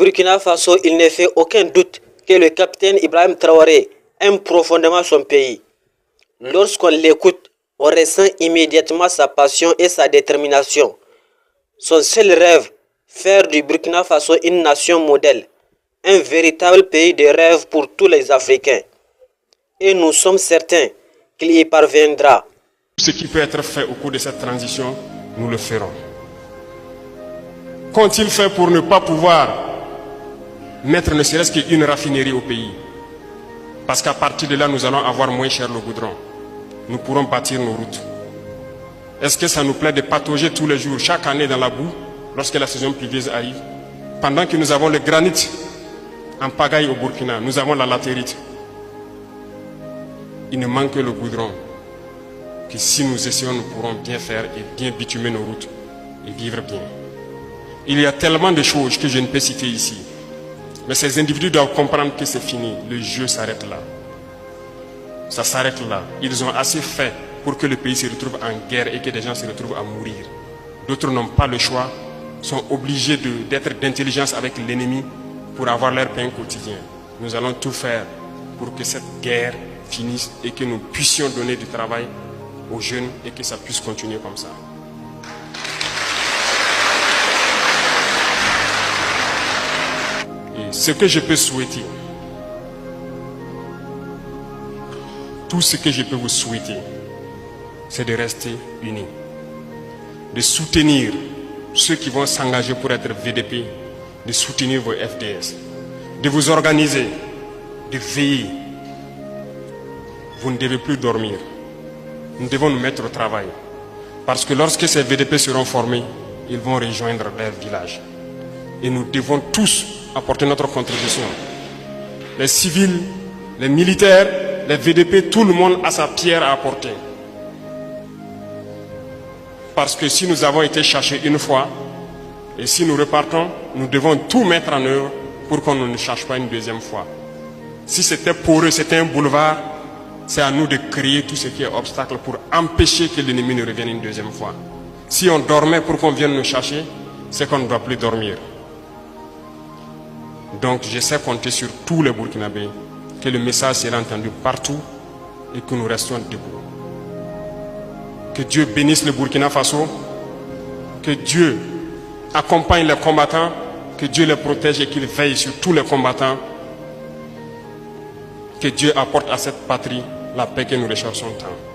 Burkina Faso, il ne fait aucun doute que le capitaine Ibrahim Traoré aime profondément son pays. Lorsqu'on l'écoute, on ressent immédiatement sa passion et sa détermination. Son seul rêve, faire du Burkina Faso une nation modèle, un véritable pays de rêve pour tous les Africains. Et nous sommes certains qu'il y parviendra. Ce qui peut être fait au cours de cette transition, nous le ferons. Qu'ont-ils fait pour ne pas pouvoir mettre ne serait-ce qu'une raffinerie au pays? Parce qu'à partir de là, nous allons avoir moins cher le goudron. Nous pourrons bâtir nos routes. Est-ce que ça nous plaît de patauger tous les jours, chaque année dans la boue, lorsque la saison pluvieuse arrive? Pendant que nous avons le granit en pagaille au Burkina, nous avons la latérite. Il ne manque que le goudron. Que si nous essayons, nous pourrons bien faire et bien bitumer nos routes et vivre bien. Il y a tellement de choses que je ne peux citer ici. Mais ces individus doivent comprendre que c'est fini. Le jeu s'arrête là. Ça s'arrête là. Ils ont assez fait pour que le pays se retrouve en guerre et que des gens se retrouvent à mourir. D'autres n'ont pas le choix, sont obligés d'être d'intelligence avec l'ennemi pour avoir leur pain quotidien. Nous allons tout faire pour que cette guerre finisse et que nous puissions donner du travail aux jeunes et que ça puisse continuer comme ça. Et ce que je peux souhaiter, tout ce que je peux vous souhaiter, c'est de rester unis, de soutenir ceux qui vont s'engager pour être VDP, de soutenir vos FDS, de vous organiser, de veiller. Vous ne devez plus dormir. Nous devons nous mettre au travail. Parce que lorsque ces VDP seront formés, ils vont rejoindre leur village. Et nous devons tous apporter notre contribution. Les civils, les militaires, les VDP, tout le monde a sa pierre à apporter. Parce que si nous avons été chercher une fois, et si nous repartons, nous devons tout mettre en œuvre pour qu'on ne cherche pas une deuxième fois. Si c'était pour eux, c'était un boulevard, c'est à nous de créer tout ce qui est obstacle pour empêcher que l'ennemi ne revienne une deuxième fois. Si on dormait pour qu'on vienne nous chercher, c'est qu'on ne doit plus dormir. Donc je sais compter sur tous les Burkinabés, que le message sera entendu partout et que nous restions debout. Que Dieu bénisse le Burkina Faso, que Dieu accompagne les combattants, que Dieu les protège et qu'il veille sur tous les combattants. Que Dieu apporte à cette patrie la paix que nous recherchons tant.